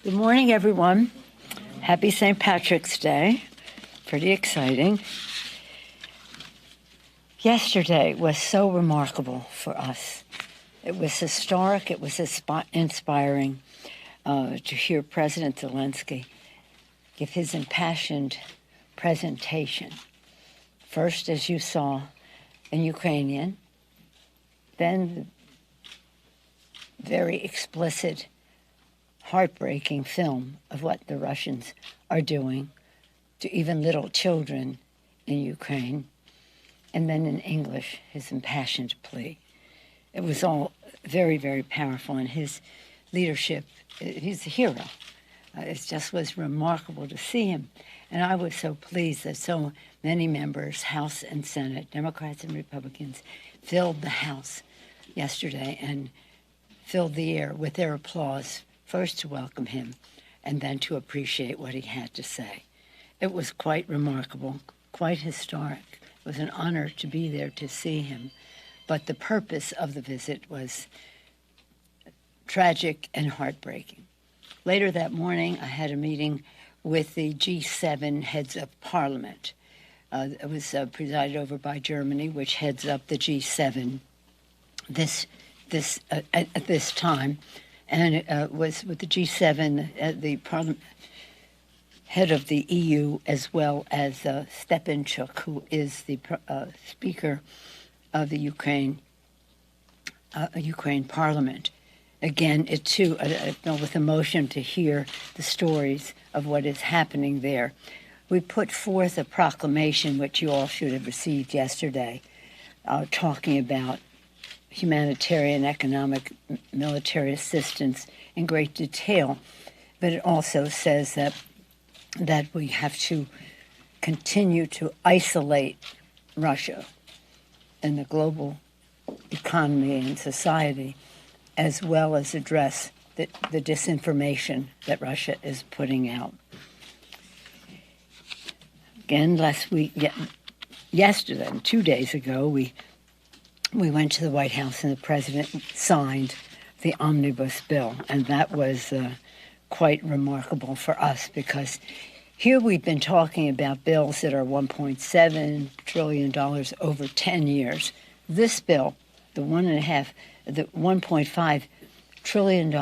Good morning, everyone. Happy St. Patrick's Day. Pretty exciting. Yesterday was so remarkable for us. It was historic. It was inspiring to hear President Zelensky give his impassioned presentation. First, as you saw, in Ukrainian, then the very explicit, heartbreaking film of what the Russians are doing to even little children in Ukraine, and then in English, his impassioned plea. It was all very, very powerful, and his leadership, he's a hero. It just was remarkable to see him. And I was so pleased that so many members, House and Senate, Democrats and Republicans, filled the House yesterday and filled the air with their applause, first to welcome him and then to appreciate what he had to say. It was quite remarkable, quite historic. It was an honor to be there to see him. But the purpose of the visit was tragic and heartbreaking. Later that morning, I had a meeting with the G7 heads of parliament. It was presided over by Germany, which heads up the G7 at this time. And it was with the G7, the head of the EU, as well as Stepanchuk, who is the Speaker of the Ukraine Parliament. Again, it too, I felt with emotion to hear the stories of what is happening there. We put forth a proclamation, which you all should have received yesterday, talking about humanitarian, economic, military assistance in great detail. But it also says that we have to continue to isolate Russia and the global economy and society, as well as address the disinformation that Russia is putting out. Again, yesterday, 2 days ago, we went to the White House and the president signed the omnibus bill, and that was quite remarkable for us because here we've been talking about bills that are $1.7 trillion over 10 years. This bill, the $1.5 trillion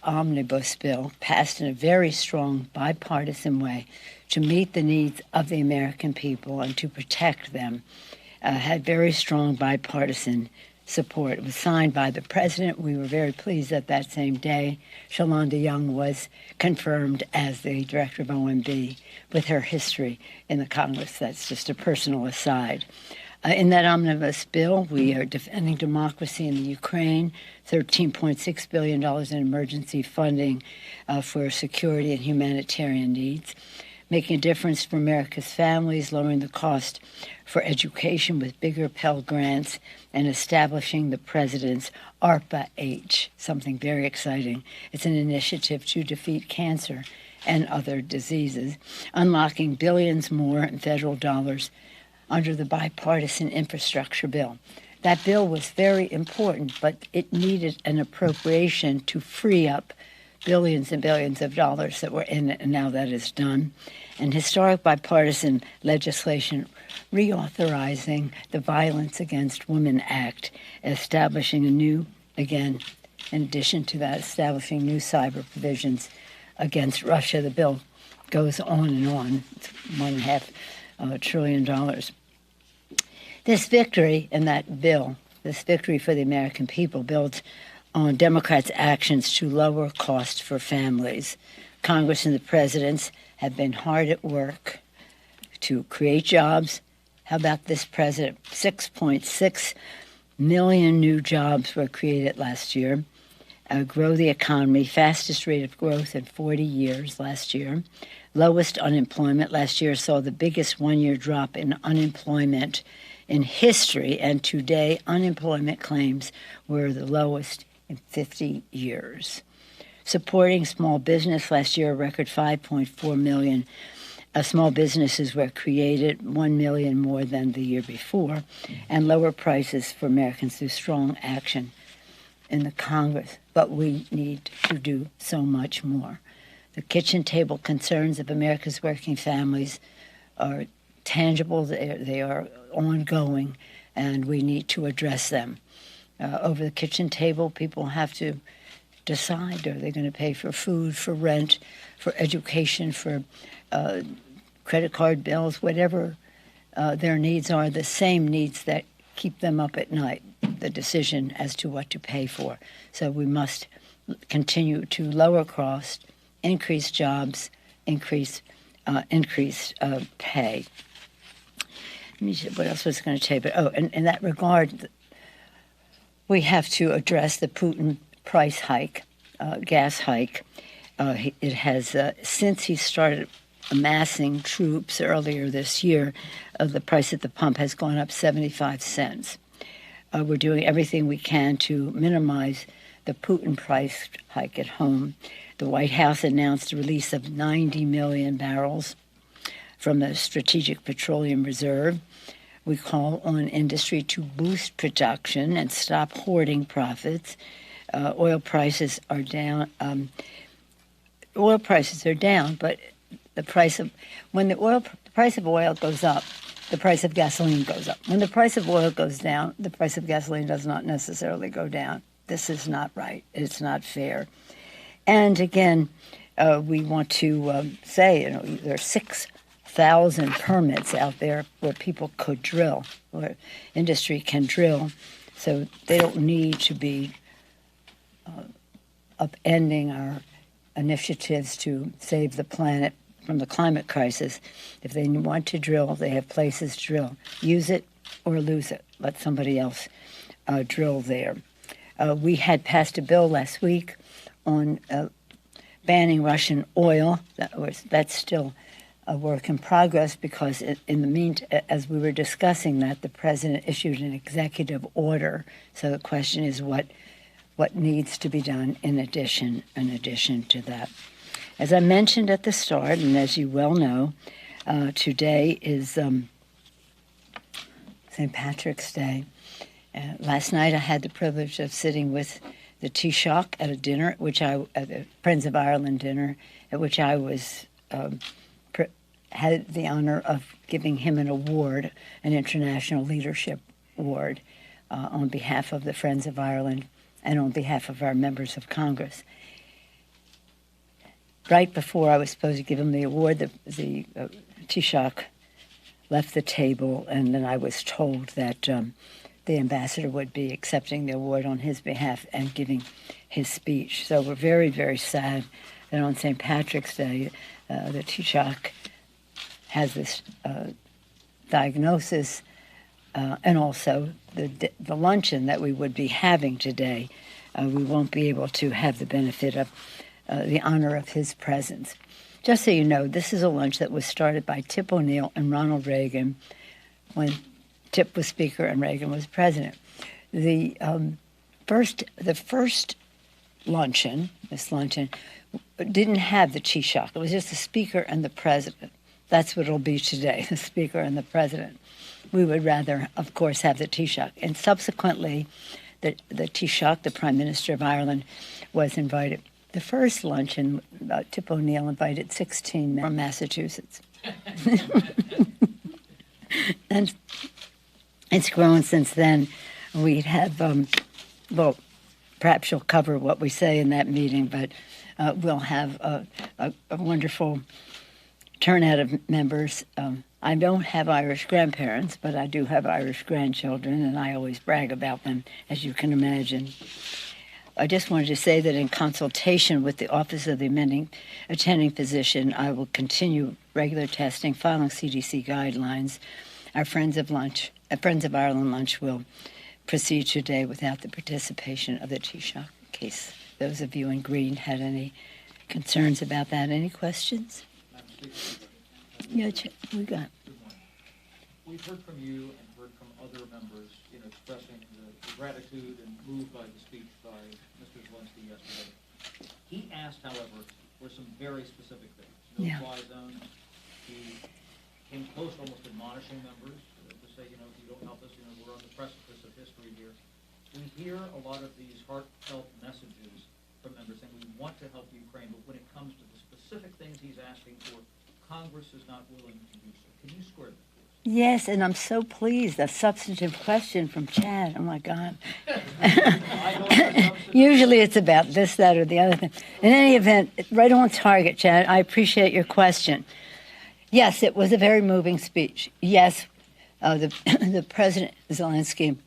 omnibus bill, passed in a very strong bipartisan way to meet the needs of the American people and to protect them, had very strong bipartisan support. It was signed by the president. We were very pleased that same day Shalonda Young was confirmed as the director of OMB with her history in the Congress. That's just a personal aside. In that omnibus bill, we are defending democracy in the Ukraine, $13.6 billion in emergency funding for security and humanitarian needs, making a difference for America's families, lowering the cost for education with bigger Pell Grants, and establishing the president's ARPA-H, something very exciting. It's an initiative to defeat cancer and other diseases, unlocking billions more in federal dollars under the bipartisan infrastructure bill. That bill was very important, but it needed an appropriation to free up billions and billions of dollars that were in it, and now that is done. And historic bipartisan legislation reauthorizing the Violence Against Women Act, establishing a new, again, in addition to that, establishing new cyber provisions against Russia. The bill goes on and on. It's $1.5 trillion. This victory in that bill, this victory for the American people, builds on Democrats' actions to lower costs for families. Congress and the presidents have been hard at work to create jobs. How about this president? 6.6 million new jobs were created last year. Grow the economy, fastest rate of growth in 40 years last year. Lowest unemployment last year saw the biggest one-year drop in unemployment in history, and today unemployment claims were the lowest in 50 years. Supporting small business last year, a record 5.4 million small businesses were created, 1 million more than the year before, and lower prices for Americans through strong action in the Congress. But we need to do so much more. The kitchen table concerns of America's working families are tangible, they are ongoing, and we need to address them. Over the kitchen table, people have to decide, are they going to pay for food, for rent, for education, for credit card bills, whatever their needs are, the same needs that keep them up at night, the decision as to what to pay for. So we must continue to lower costs, increase jobs, increase pay. Let me see, what else was I going to say? But in that regard, we have to address the Putin price hike, gas hike. It has since he started amassing troops earlier this year, the price at the pump has gone up 75 cents. We're doing everything we can to minimize the Putin price hike at home. The White House announced the release of 90 million barrels from the Strategic Petroleum Reserve. We call on industry to boost production and stop hoarding profits. Oil prices are down. But the price of the price of oil goes up, the price of gasoline goes up. When the price of oil goes down, the price of gasoline does not necessarily go down. This is not right. It's not fair. And again, we want to say, there are 6,000 permits out there where people could drill, where industry can drill, so they don't need to be upending our initiatives to save the planet from the climate crisis. If they want to drill, they have places to drill. Use it or lose it. Let somebody else drill there. We had passed a bill last week on banning Russian oil. That's still a work in progress because in the meantime, as we were discussing that, the president issued an executive order. So the question is what needs to be done in addition to that. As I mentioned at the start, and as you well know, today is St. Patrick's Day. Last night I had the privilege of sitting with the Taoiseach at a dinner, at the Friends of Ireland dinner, at which I was had the honor of giving him an award, an International Leadership Award, on behalf of the Friends of Ireland and on behalf of our members of Congress. Right before I was supposed to give him the award, the Taoiseach left the table, and then I was told that the ambassador would be accepting the award on his behalf and giving his speech. So we're very, very sad that on St. Patrick's Day, the Taoiseach has this diagnosis, and also the luncheon that we would be having today, we won't be able to have the benefit of the honor of his presence. Just so you know, this is a lunch that was started by Tip O'Neill and Ronald Reagan when Tip was Speaker and Reagan was President. The first luncheon, this luncheon, didn't have the Taoiseach. It was just the Speaker and the President. That's what it'll be today, the Speaker and the President. We would rather, of course, have the Taoiseach. And subsequently, the Taoiseach, the Prime Minister of Ireland, was invited. The first luncheon, Tip O'Neill invited 16 men from Massachusetts. And it's grown since then. We'd have, perhaps you'll cover what we say in that meeting, but we'll have a wonderful turnout of members. I don't have Irish grandparents, but I do have Irish grandchildren, and I always brag about them, as you can imagine. I just wanted to say that in consultation with the Office of the Attending Physician, I will continue regular testing, following CDC guidelines. Our Friends of Ireland lunch will proceed today without the participation of the Taoiseach, in case those of you in green had any concerns about that. Any questions? Yeah, we got. We've heard from you and heard from other members, expressing the gratitude and moved by the speech by Mr. Zelensky yesterday. He asked, however, for some very specific things. No fly zone. He came close to almost admonishing members to say, if you don't help us, we're on the precipice of history here. We hear a lot of these heartfelt messages from members saying we want to help Ukraine, but when it comes to the specific asking for, Congress is not willing to do so. Can you square that for us? Yes, and I'm so pleased. A substantive question from Chad. Oh, my God. Usually it's about this, that, or the other thing. In any event, right on target, Chad. I appreciate your question. Yes, it was a very moving speech. Yes, the President Zelensky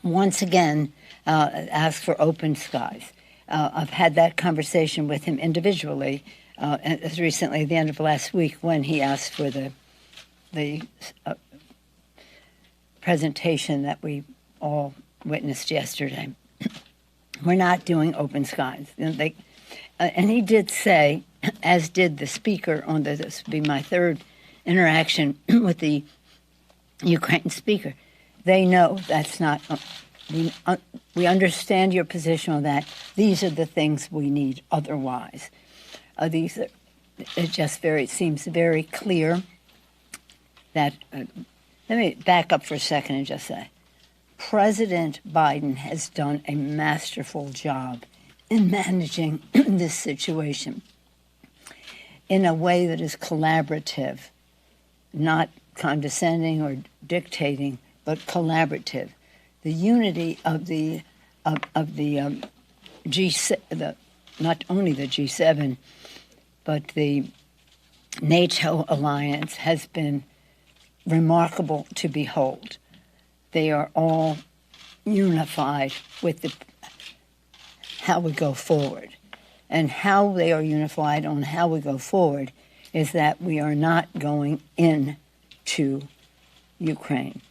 once again asked for open skies. I've had that conversation with him individually as recently, at the end of last week, when he asked for the presentation that we all witnessed yesterday. We're not doing open skies. And he did say, as did the speaker on this would be my third interaction with the Ukraine speaker, they know that's not, we understand your position on that. These are the things we need otherwise. It just seems very clear that, let me back up for a second and just say, President Biden has done a masterful job in managing this situation in a way that is collaborative, not condescending or dictating, but collaborative. The unity of the G7, not only the G7, but the NATO alliance has been remarkable to behold. They are all unified with how we go forward. And how they are unified on how we go forward is that we are not going into Ukraine.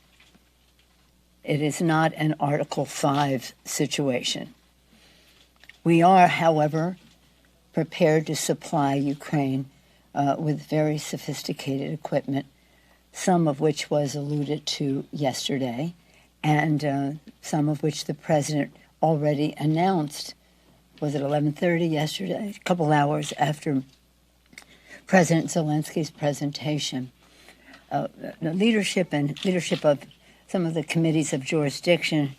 It is not an Article 5 situation. We are, however, prepared to supply Ukraine with very sophisticated equipment, some of which was alluded to yesterday, and some of which the president already announced. Was it 11:30 yesterday? A couple hours after President Zelensky's presentation. The leadership of some of the committees of jurisdiction,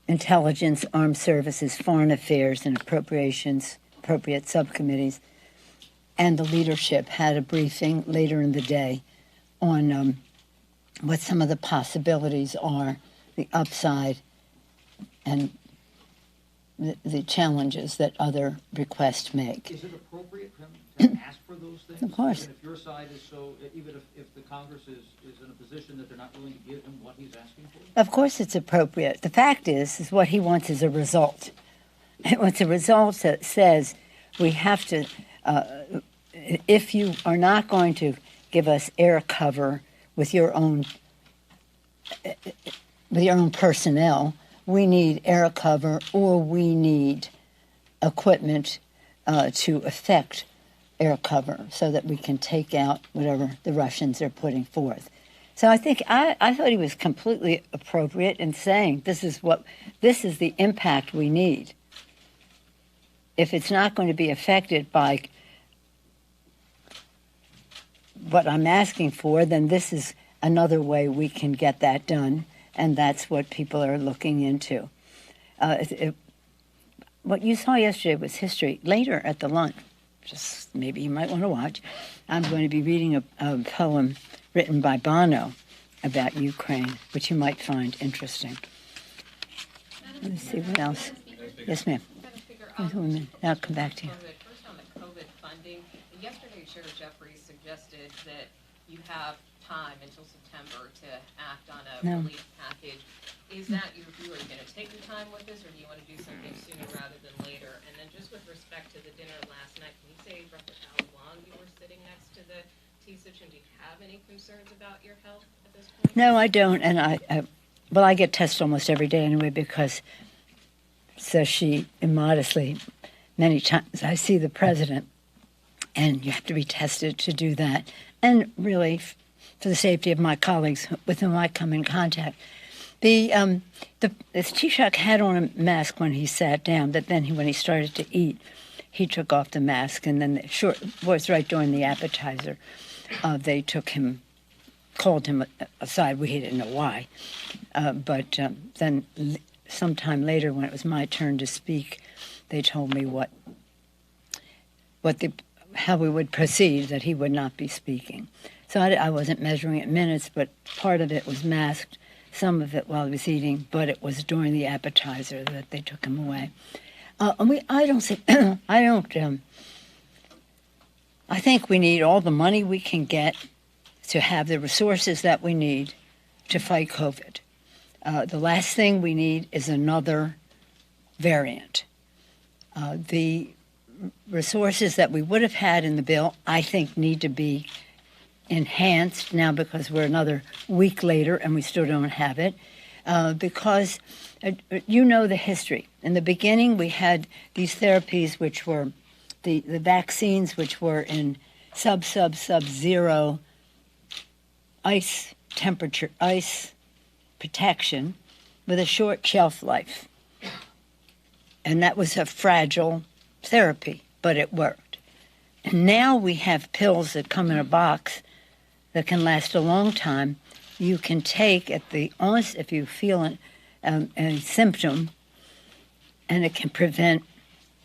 intelligence, armed services, foreign affairs, and appropriate subcommittees, and the leadership had a briefing later in the day on what some of the possibilities are, the upside, and the challenges that other requests make. Is it appropriate for him to ask for those things? Of course. Even if your side is so, even if the Congress is in a position that they're not willing to give him what he's asking for? Of course it's appropriate. The fact is what he wants is a result. It wants a result that says we have to, if you are not going to give us air cover with your own personnel, we need air cover or we need equipment to effect air cover so that we can take out whatever the Russians are putting forth. So I think I thought he was completely appropriate in saying this is the impact we need. If it's not going to be affected by what I'm asking for, then this is another way we can get that done, and that's what people are looking into. What you saw yesterday was history. Later at the lunch, just maybe you might want to watch, I'm going to be reading a poem written by Bono about Ukraine, which you might find interesting. Let's see what else. Yes, ma'am. I'll come back to you. First on the COVID funding, yesterday Chair Jeffries suggested that you have time until September to act on a relief package. Is that your view? Are you going to take your time with this, or do you want to do something sooner rather than later? And then just with respect to the dinner last night, can you say roughly how long you were sitting next to the T-Sich, and do you have any concerns about your health at this point? No, I don't, and I get tested almost every day anyway because, says she immodestly, many times I see the president, and you have to be tested to do that, and really for the safety of my colleagues with whom I come in contact. The Taoiseach had on a mask when he sat down, but then when he started to eat, he took off the mask, and then was right during the appetizer. They called him aside. We didn't know why. But then sometime later, when it was my turn to speak, they told me what how we would proceed, that he would not be speaking. So I wasn't measuring it minutes, but part of it was masked, some of it while he was eating, but it was during the appetizer that they took him away. I think we need all the money we can get to have the resources that we need to fight COVID. The last thing we need is another variant. The resources that we would have had in the bill, I think, need to be enhanced now because we're another week later and we still don't have it. Because you know the history. In the beginning, we had these therapies which were the vaccines which were in sub-zero ice temperature, ice protection with a short shelf life. And that was a fragile therapy, but it worked. And now we have pills that come in a box that can last a long time. You can take at the onset if you feel a symptom, and it can prevent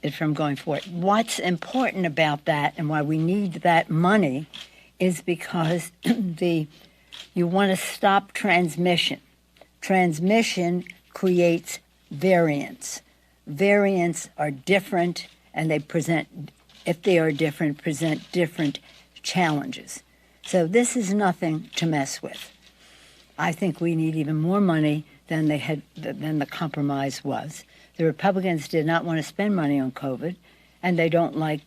it from going forward. What's important about that and why we need that money is because you want to stop transmission. Transmission creates variants. Variants are different, and they present, if they are different, present different challenges. So this is nothing to mess with. I think we need even more money than the compromise was. The Republicans did not want to spend money on COVID, and they don't like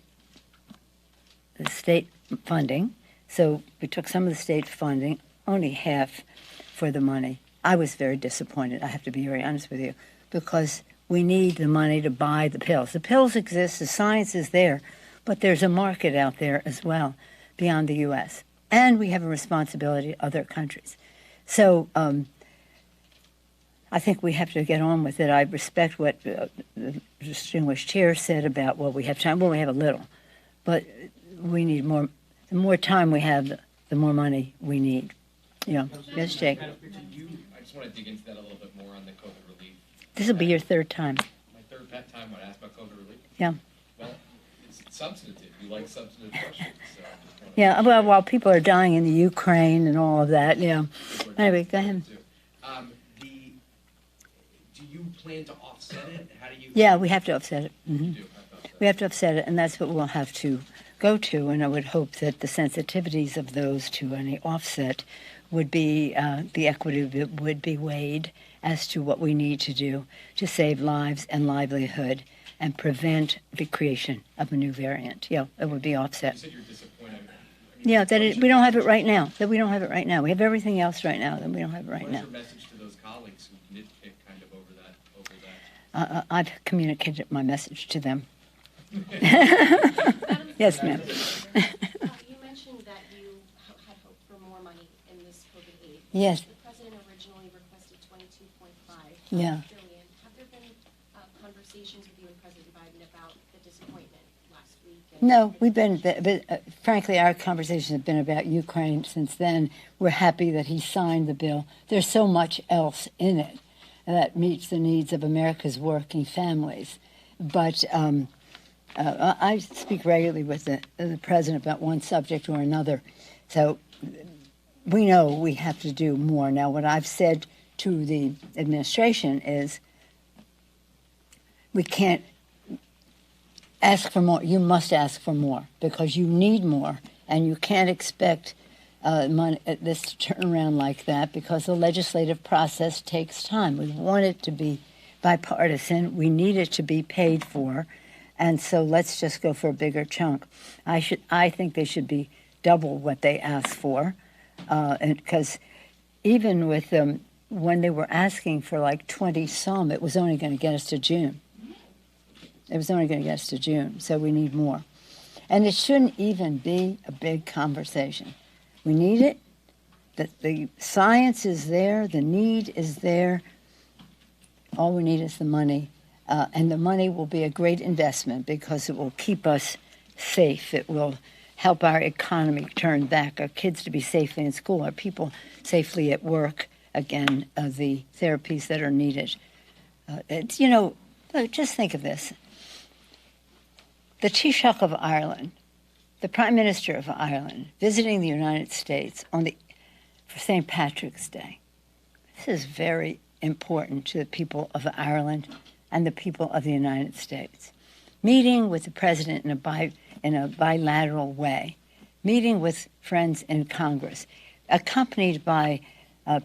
the state funding. So we took some of the state funding, only half for the money. I was very disappointed, I have to be very honest with you, because we need the money to buy the pills. The pills exist, the science is there, but there's a market out there as well beyond the U.S. And we have a responsibility to other countries. So I think we have to get on with it. I respect what the distinguished chair said about, well, we have time. Well, we have a little. But we need more. The more time we have, the more money we need. Yes, Jake? I just want to dig into that a little bit more on the COVID relief. This will be your third time. My third time when I asked about COVID relief? Yeah. Well, it's substantive. You like substantive questions. So yeah, well, while people are dying in the Ukraine and all of that, yeah. Anyway, go ahead. Do you plan to offset it? How do you? Yeah, we have to offset it. Mm-hmm. We have to offset it, and that's what we'll have to go to. And I would hope that the sensitivities of those to any offset would be the equity would be weighed as to what we need to do to save lives and livelihood and prevent the creation of a new variant. Yeah, it would be offset. You said you're disappointed. Yeah, we don't have it right now. We don't have it right now. We have everything else right now, then we don't have it right now. What is your message to those colleagues who nitpick kind of over that? I've communicated my message to them. Yes, ma'am. You mentioned that you had hoped for more money in this COVID aid. Yes. The president originally requested $22.5 Yeah. billion. Have there been conversations with you and President Biden about the disappointment last week? No, we've been, frankly, our conversations have been about Ukraine since then. We're happy that he signed the bill. There's so much else in it that meets the needs of America's working families. But I speak regularly with the president about one subject or another. So we know we have to do more. Now, what I've said to the administration is we can't ask for more. You must ask for more because you need more, and you can't expect this to turn around like that because the legislative process takes time. We want it to be bipartisan. We need it to be paid for, and so let's just go for a bigger chunk. I think they should be double what they asked for, and because even with when they were asking for like 20 some, it was only going to get us to June. It was only going to get us to June, so we need more. And it shouldn't even be a big conversation. We need it. The science is there. The need is there. All we need is the money. And the money will be a great investment because it will keep us safe. It will help our economy turn back, our kids to be safely in school, our people safely at work. Again, the therapies that are needed. Just think of this. The Taoiseach of Ireland, the Prime Minister of Ireland, visiting the United States for St. Patrick's Day. This is very important to the people of Ireland and the people of the United States. Meeting with the president in a bilateral way, meeting with friends in Congress, accompanied by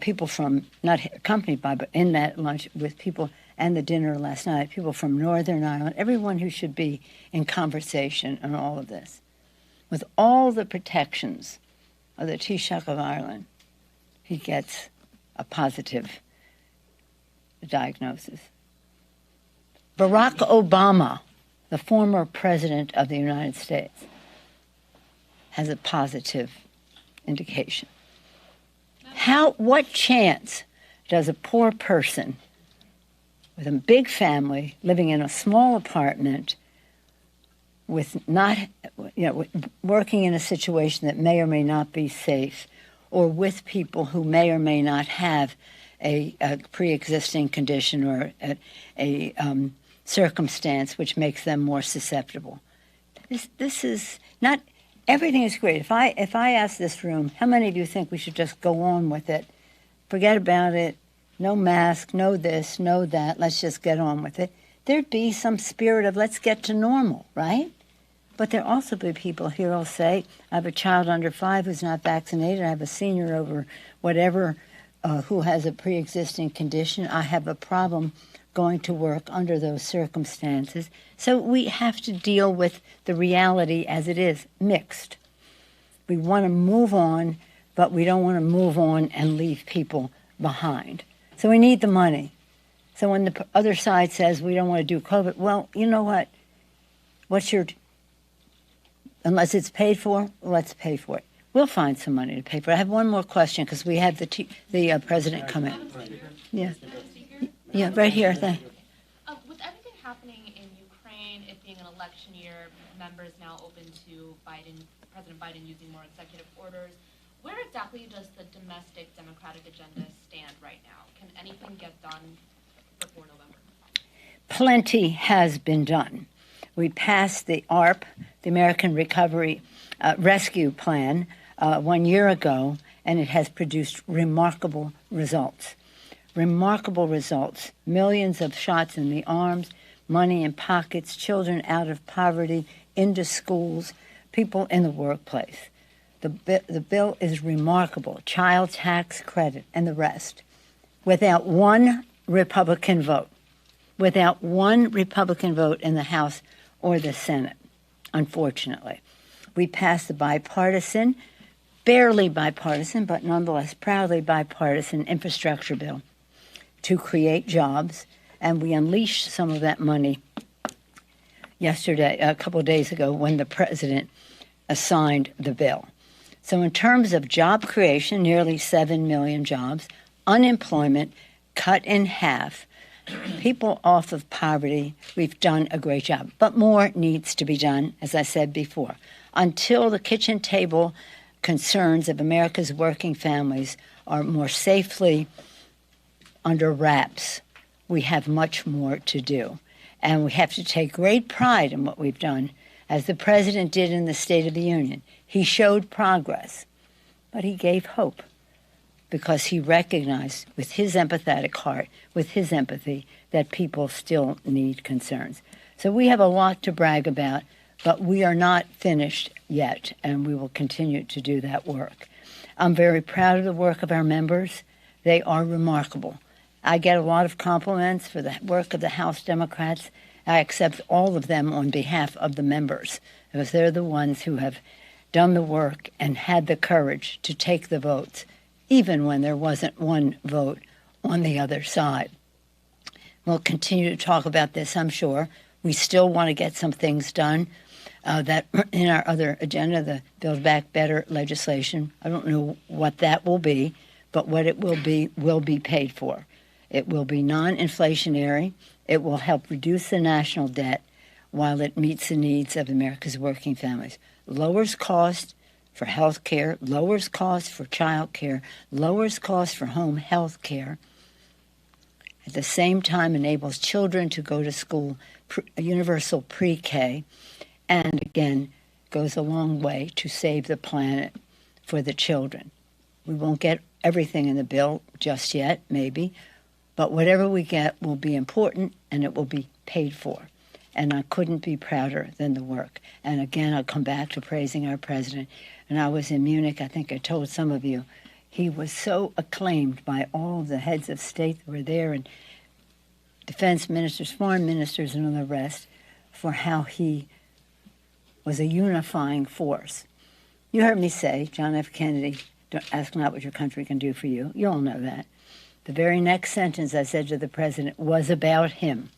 people from, not accompanied by, but in that lunch with people and the dinner last night, people from Northern Ireland, everyone who should be in conversation on all of this. With all the protections of the Taoiseach of Ireland, he gets a positive diagnosis. Barack Obama, the former president of the United States, has a positive indication. What chance does a poor person with a big family living in a small apartment with working in a situation that may or may not be safe, or with people who may or may not have a pre-existing condition or a circumstance which makes them more susceptible? This is not, everything is great. If I ask this room, how many of you think we should just go on with it? Forget about it. No mask, no this, no that. Let's just get on with it. There'd be some spirit of let's get to normal, right? But there'll also be people here who'll say, I have a child under 5 who's not vaccinated. I have a senior over whatever who has a pre-existing condition. I have a problem going to work under those circumstances. So we have to deal with the reality as it is, mixed. We want to move on, but we don't want to move on and leave people behind. So we need the money. So when the other side says we don't want to do COVID, well, you know what? Unless it's paid for, let's pay for it. We'll find some money to pay for it. I have one more question because we have the president come in. Yeah. Yeah, right here. With everything happening in Ukraine, it being an election year, members now open to President Biden using more executive orders. Where exactly does the domestic Democratic agenda stand right now? Can anything get done before November? Plenty has been done. We passed the ARP, the American Recovery Rescue Plan, 1 year ago, and it has produced remarkable results. Remarkable results. Millions of shots in the arms, money in pockets, children out of poverty, into schools, people in the workplace. The bill is remarkable. Child tax credit and the rest. Without one Republican vote. Without one Republican vote in the House or the Senate, unfortunately. We passed the bipartisan, barely bipartisan, but nonetheless proudly bipartisan infrastructure bill to create jobs, and we unleashed some of that money yesterday, a couple of days ago, when the president signed the bill. So in terms of job creation, nearly 7 million jobs, unemployment cut in half, people off of poverty, we've done a great job. But more needs to be done, as I said before. Until the kitchen table concerns of America's working families are more safely under wraps, we have much more to do. And we have to take great pride in what we've done, as the president did in the State of the Union. He showed progress, but he gave hope, because he recognized with his empathetic heart, with his empathy, that people still need concerns. So we have a lot to brag about, but we are not finished yet, and we will continue to do that work. I'm very proud of the work of our members. They are remarkable. I get a lot of compliments for the work of the House Democrats. I accept all of them on behalf of the members, because they're the ones who have done the work and had the courage to take the votes, even when there wasn't one vote on the other side. We'll continue to talk about this, I'm sure. We still want to get some things done that in our other agenda, the Build Back Better legislation. I don't know what that will be, but what it will be paid for. It will be non-inflationary. It will help reduce the national debt while it meets the needs of America's working families. Lowers cost for health care, lowers cost for child care, lowers cost for home health care. At the same time, enables children to go to school, universal pre-K, and again, goes a long way to save the planet for the children. We won't get everything in the bill just yet, maybe, but whatever we get will be important and it will be paid for. And I couldn't be prouder than the work. And again, I'll come back to praising our president. And I was in Munich, I think I told some of you, he was so acclaimed by all the heads of state that were there, and defense ministers, foreign ministers, and all the rest, for how he was a unifying force. You heard me say, John F. Kennedy, don't ask not what your country can do for you. You all know that. The very next sentence I said to the president was about him.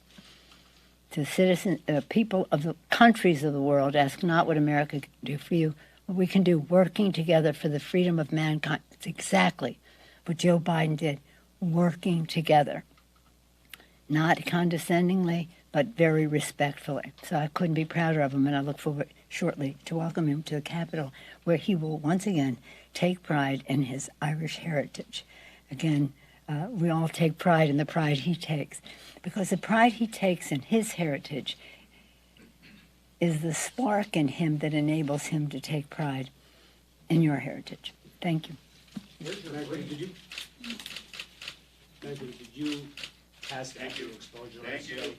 To citizens, people of the countries of the world, ask not what America can do for you, what we can do working together for the freedom of mankind. It's exactly what Joe Biden did, working together. Not condescendingly, but very respectfully. So I couldn't be prouder of him, and I look forward shortly to welcome him to the Capitol, where he will once again take pride in his Irish heritage. Again, we all take pride in the pride he takes, because the pride he takes in his heritage is the spark in him that enables him to take pride in your heritage. Thank you. Did you ask after the exposure? Thank you.